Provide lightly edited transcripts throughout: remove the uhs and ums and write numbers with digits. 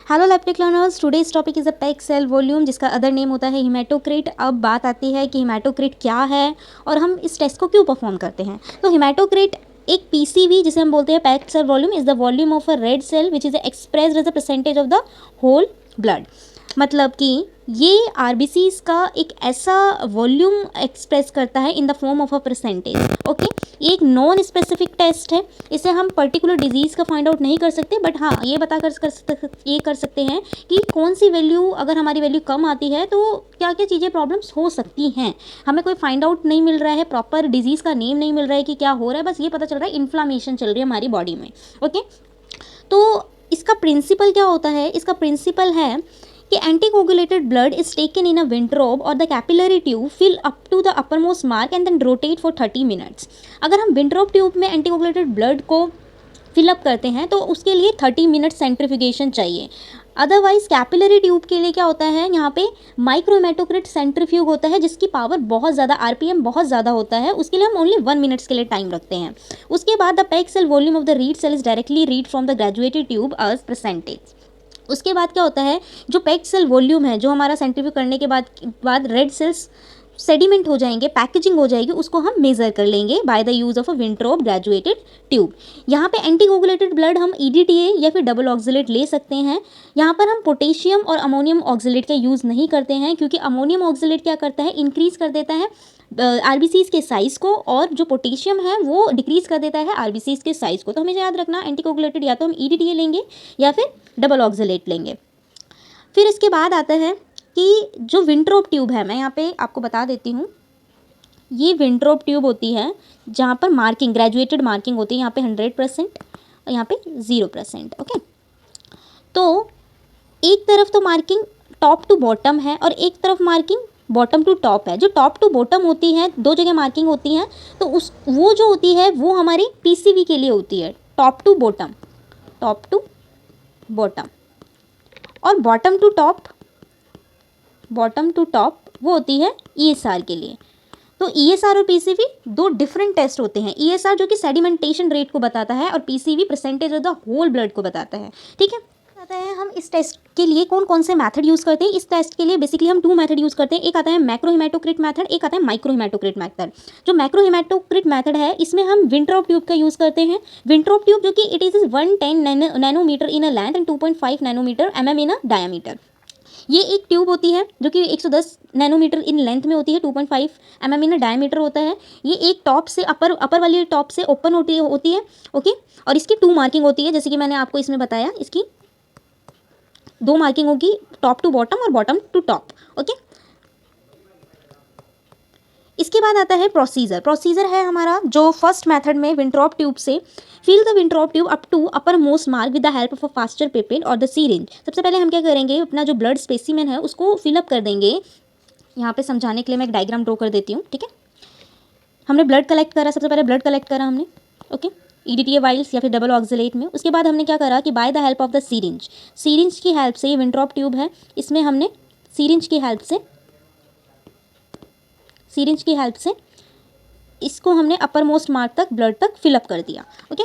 Hello लैप्टिक learners, today's topic is a packed cell volume, जिसका other name होता है हिमेटोक्रिट। अब बात आती है कि हिमेटोक्रिट क्या है और हम इस टेस्ट को क्यों परफॉर्म करते हैं। तो हिमेटोक्रिट एक पीसीवी, जिसे हम बोलते हैं packed cell volume, is the volume of a red cell which is expressed as a percentage of the whole blood. मतलब कि ये आरबीसीज का एक ऐसा वॉल्यूम एक्सप्रेस करता है in the form of a percentage. Okay, ये एक नॉन स्पेसिफिक टेस्ट है। इसे हम पर्टिकुलर डिजीज़ का फाइंड आउट नहीं कर सकते, बट हाँ ये ये कर सकते हैं कि कौन सी वैल्यू, अगर हमारी वैल्यू कम आती है तो क्या क्या चीज़ें प्रॉब्लम्स हो सकती हैं। हमें कोई फाइंड आउट नहीं मिल रहा है, प्रॉपर डिजीज़ का नेम नहीं मिल रहा है कि क्या हो रहा है, बस ये पता चल रहा है इन्फ्लामेशन चल रही है हमारी बॉडी में। ओके, तो इसका प्रिंसिपल क्या होता है? इसका प्रिंसिपल है कि anticoagulated blood is taken in a Wintrobe और the capillary tube fill up to the uppermost mark and then rotate for 30 minutes. अगर हम विंट्रोब ट्यूब में एंटीकोगुलेटेड ब्लड को फिलअप करते हैं तो उसके लिए 30 मिनट सेंट्रीफ्यूगेशन चाहिए। अदरवाइज कैपिलरी ट्यूब के लिए क्या होता है, यहाँ पे माइक्रोहेमेटोक्रिट सेंट्रीफ्यूग होता है जिसकी पावर बहुत ज़्यादा, आरपीएम बहुत ज़्यादा होता है, उसके लिए हम ओनली 1 मिनट्स के लिए टाइम रखते हैं। उसके बाद the packed cell volume of the red cell is directly read from the graduated tube as percentage. उसके बाद क्या होता है, जो पेग सेल वॉल्यूम है, जो हमारा सेंट्रीफ्यूग करने के बाद रेड सेल्स सेडिमेंट हो जाएंगे, पैकेजिंग हो जाएगी, उसको हम मेज़र कर लेंगे by the use of a Wintrobe graduated tube. यहाँ पे एंटीकोगुलेटेड ब्लड हम ईडीटीए या फिर डबल ऑक्सिलेट ले सकते हैं। यहाँ पर हम पोटेशियम और अमोनियम ऑक्सिलेट का यूज़ नहीं करते हैं, क्योंकि अमोनियम ऑक्सिलेट क्या करता है, इंक्रीज़ कर देता है आरबीसीज के साइज़ को, और जो पोटेशियम है वो डिक्रीज़ कर देता है आरबीसीज के साइज़ को। तो हमें याद रखना, एंटीकोगुलेटेड या तो हम ईडीटीए लेंगे या फिर डबल ऑक्सिलेट लेंगे। फिर इसके बाद आता है कि जो विंट्रोब ट्यूब है, मैं यहाँ पे आपको बता देती हूँ, ये विंट्रोब ट्यूब होती है जहाँ पर मार्किंग, ग्रेजुएटेड मार्किंग होती है। यहाँ पे 100% और यहाँ पे 0%। ओके, तो एक तरफ तो मार्किंग टॉप टू बॉटम है और एक तरफ मार्किंग बॉटम टू टॉप है। जो टॉप टू बॉटम होती है, दो जगह मार्किंग होती है, तो वो जो होती है वो हमारी पीसीवी के लिए होती है, top to bottom, top to bottom. और बॉटम टू टॉप वो होती है ईएसआर के लिए। तो ईएसआर और पीसीवी दो डिफरेंट टेस्ट होते हैं। ईएसआर जो कि सेडिमेंटेशन रेट को बताता है और PCV percentage of the whole blood को बताता है। ठीक है, आता है हम इस टेस्ट के लिए कौन कौन से मेथड यूज़ करते हैं। इस टेस्ट के लिए बेसिकली हम 2 मेथड यूज़ करते हैं। एक आता है मैक्रो हिमेटोक्रिट मेथड, एक आता है माइक्रो हिमेटोक्रिट मेथड। जो मैक्रो हिमेटोक्रिट मेथड है, इसमें हम विंट्रोब ट्यूब का यूज़ करते हैं। विंट्रोब ट्यूब जो कि it is 110 nanometre in a length and 2.5 nanometre in a diameter. ये एक ट्यूब होती है जो कि 110 नैनोमीटर इन लेंथ में होती है, 2.5 इन डायमीटर होता है। ये एक टॉप से अपर वाली टॉप से ओपन होती है। ओके, और इसकी 2 मार्किंग होती है, जैसे कि मैंने आपको इसमें बताया, इसकी 2 मार्किंग होगी, टॉप टू बॉटम और बॉटम टू टॉप। ओके, इसके बाद आता है प्रोसीजर। प्रोसीजर है हमारा जो फर्स्ट मेथड में विंट्रोब ट्यूब से fill the Wintrobe tube up to upper most mark with the help of a faster pipette और द सीरिंज। सबसे पहले हम क्या करेंगे, अपना जो ब्लड स्पेसिमेन है उसको फिलअप कर देंगे। यहाँ पे समझाने के लिए मैं एक डायग्राम ड्रॉ कर देती हूँ। ठीक है, हमने ब्लड कलेक्ट करा, सबसे पहले ब्लड कलेक्ट करा हमने, ओके, ईडीटीए वाइल्स या फिर डबल ऑक्सिलेट में। उसके बाद हमने क्या करा कि by the help of the syringe की हेल्प से, ये विंट्रोब ट्यूब है, इसमें हमने सीरिंज की हेल्प से इसको हमने अपर मोस्ट मार्क तक ब्लड तक फिलअप कर दिया। ओके,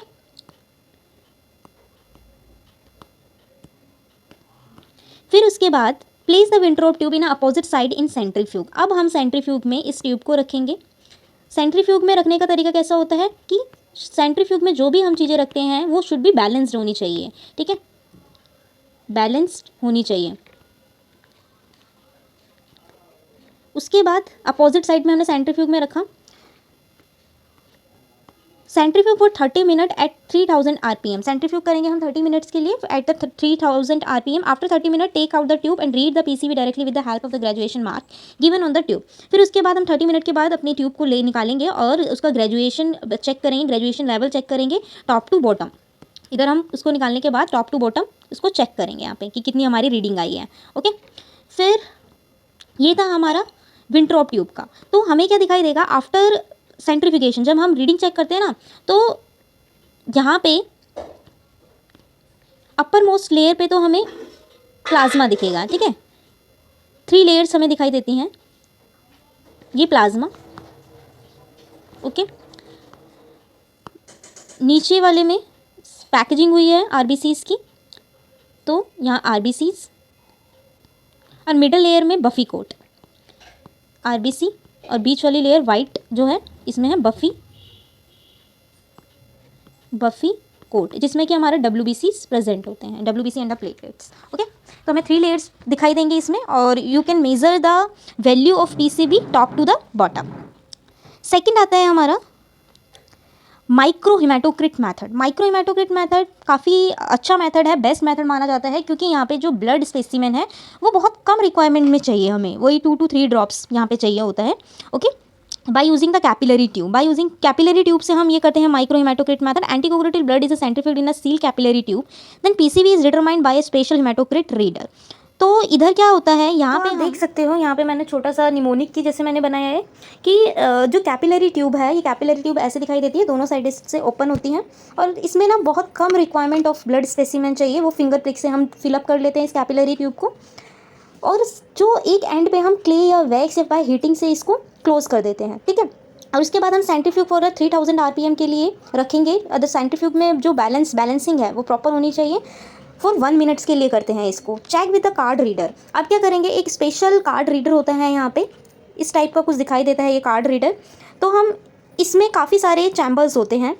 फिर उसके बाद place the Wintrobe tube in opposite side in centrifuge. अब हम सेंट्रीफ्यूग में इस ट्यूब को रखेंगे। सेंट्रीफ्यूग में रखने का तरीका कैसा होता है कि सेंट्रीफ्यूग में जो भी हम चीज़ें रखते हैं वो शुड बी बैलेंस्ड होनी चाहिए। ठीक है, बैलेंस्ड होनी चाहिए। उसके बाद अपोजिट साइड में हमने सेंट्रीफ्यूग में रखा। Centrifuge for 30 minute at 3000 RPM. Centrifuge करेंगे हम 30 मिनट्स के लिए at the 3000 RPM. After 30 minute take out the tube and read the PCV directly with the help of the graduation mark given on the tube. फिर उसके बाद हम 30 minute के बाद अपनी ट्यूब को ले निकालेंगे और उसका ग्रेजुएशन चेक करेंगे, ग्रेजुएशन लेवल चेक करेंगे टॉप टू बॉटम। इधर हम उसको निकालने के बाद टॉप टू बॉटम उसको चेक करेंगे यहाँ पे कि कितनी हमारी रीडिंग आई है। ओके, फिर ये था हमारा विंट्रोब ट्यूब का। तो हमें क्या दिखाई देगा आफ्टर सेंट्रीफ्यूगेशन, जब हम रीडिंग चेक करते हैं ना, तो यहाँ पे अपर मोस्ट लेयर पे तो हमें प्लाज्मा दिखेगा। ठीक है, 3 लेयर्स हमें दिखाई देती हैं, ये प्लाज्मा। ओके, नीचे वाले में पैकेजिंग हुई है आरबीसीज की, तो यहाँ RBCs और मिडल लेयर में बफी कोट, RBC और बीच वाली लेयर वाइट जो है इसमें है बफी कोट, जिसमें कि हमारे WBCs प्रेजेंट होते हैं, WBC and the platelets. Okay, तो हमें 3 लेयर्स दिखाई देंगे इसमें, और you can measure the value of PCB top to the bottom. Second आता है हमारा micro haematocrit method. Micro haematocrit method काफ़ी अच्छा मैथड है, बेस्ट मैथड माना जाता है, क्योंकि यहाँ पे जो ब्लड स्पेसिमेन है वो बहुत कम रिक्वायरमेंट में चाहिए हमें, वही 2 to 3 ड्रॉप्स यहाँ पे चाहिए होता है। Okay, by using the capillary tube, by using capillary tube से हम ये करते हैं micro haematocrit method. Anticoagulated blood is centrifuged in a seal capillary tube, then PCB is determined by a special haematocrit reader. तो इधर क्या होता है, यहाँ पे देख सकते हो, यहाँ पे मैंने छोटा सा निमोनिक की जैसे मैंने बनाया है कि जो कैपिलरी ट्यूब है, ये कैपिलरी ट्यूब ऐसे दिखाई देती है, दोनों साइड से ओपन होती हैं, और इसमें ना बहुत कम रिक्वायरमेंट ऑफ ब्लड स्पेसिमेन चाहिए, वो फिंगर प्रिक से हम फिलअप कर लेते हैं इस कैपिलरी ट्यूब को, और जो एक एंड पे हम क्ले या वैक्स या बाय हीटिंग से इसको क्लोज कर देते हैं। ठीक है, और उसके बाद हम सेंट्रीफ्यूग फॉर 3000 RPM के लिए रखेंगे। अदर सेंट्रीफ्यूग में जो बैलेंसिंग है वो प्रॉपर होनी चाहिए, फॉर 1 मिनट्स के लिए करते हैं इसको। Check with the card reader. अब क्या करेंगे, एक स्पेशल कार्ड रीडर होता है यहाँ पे, इस टाइप का कुछ दिखाई देता है ये कार्ड रीडर। तो हम इसमें काफ़ी सारे चैम्बर्स होते हैं,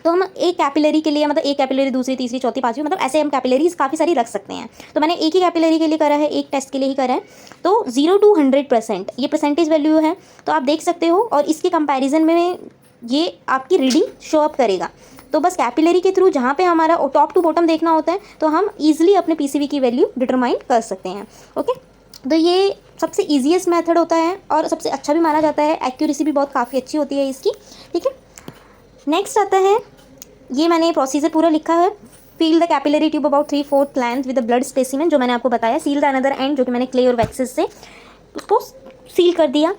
तो हम एक कैपिलरी के लिए, मतलब एक कैपिलरी, दूसरी, तीसरी, चौथी, पांचवी, मतलब ऐसे हम कैपिलरीज काफ़ी सारी रख सकते हैं। तो मैंने एक ही कैपिलरी के लिए करा है, एक टेस्ट के लिए ही करा है। तो 0 to 100% ये परसेंटेज वैल्यू है, तो आप देख सकते हो, और इसके कंपैरिजन में ये आपकी रीडिंग शो अप करेगा। तो बस कैपिलरी के थ्रू जहाँ पे हमारा टॉप टू बॉटम देखना होता है, तो हम ईजिली अपने PCB की वैल्यू डिटरमाइन कर सकते हैं। ओके, तो ये सबसे ईजीएस्ट मेथड होता है और सबसे अच्छा भी माना जाता है, एक्यूरेसी भी बहुत काफ़ी अच्छी होती है इसकी। ठीक है, नेक्स्ट आता है, ये मैंने प्रोसीजर पूरा लिखा है। Feel the capillary tube about 3/4 length with the blood specimen, जो मैंने आपको बताया। सील द अनदर एंड, जो कि मैंने क्ले और वैक्सेस से उसको सील कर दिया।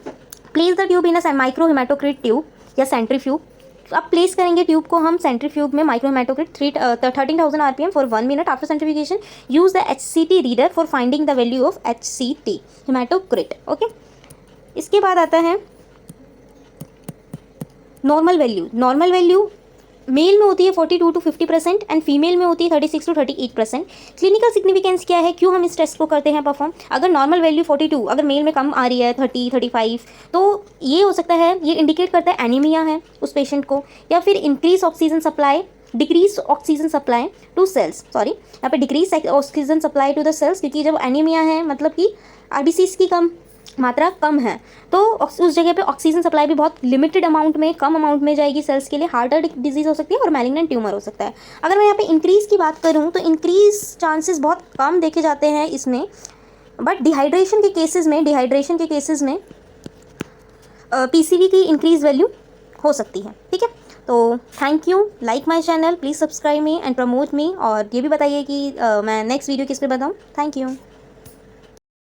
Place the tube in a micro haematocrit tube या सेंट्रीफ्यूग। अब प्लेस करेंगे ट्यूब को हम सेंट्रीफ्यूग में, micro haematocrit 13,000 RPM for 1 minute. After centrifugation use the HCT reader for finding the value of HCT haematocrit. Okay, इसके बाद आता है normal value. Normal value male में होती है 42 to 50% एंड फीमेल में होती है 36 to 38%। क्लिनिकल सिग्निफिकेंस क्या है, क्यों हम इस टेस्ट को करते हैं परफॉर्म? अगर नॉर्मल वैल्यू 42, अगर मेल में कम आ रही है 30, 35, तो ये हो सकता है, ये इंडिकेट करता है एनीमिया है उस पेशेंट को, या फिर increase oxygen supply, decrease oxygen supply to cells, sorry यहाँ पे decrease oxygen supply to the cells, क्योंकि जब एनीमिया है मतलब कि RBCs की मात्रा कम है, तो उस जगह पे ऑक्सीजन सप्लाई भी बहुत लिमिटेड अमाउंट में, कम अमाउंट में जाएगी सेल्स के लिए। हार्ट डिजीज़ हो सकती है और मैलिग्नेंट ट्यूमर हो सकता है। अगर मैं यहाँ पे इंक्रीज़ की बात करूँ तो इंक्रीज़ चांसेस बहुत कम देखे जाते हैं इसमें, बट डिहाइड्रेशन के केसेस में PCB की इंक्रीज वैल्यू हो सकती है। ठीक है, तो thank you, like my channel, please subscribe me and promote me, और ये भी बताइए कि मैं नेक्स्ट वीडियो किस पे बताऊँ। Thank you.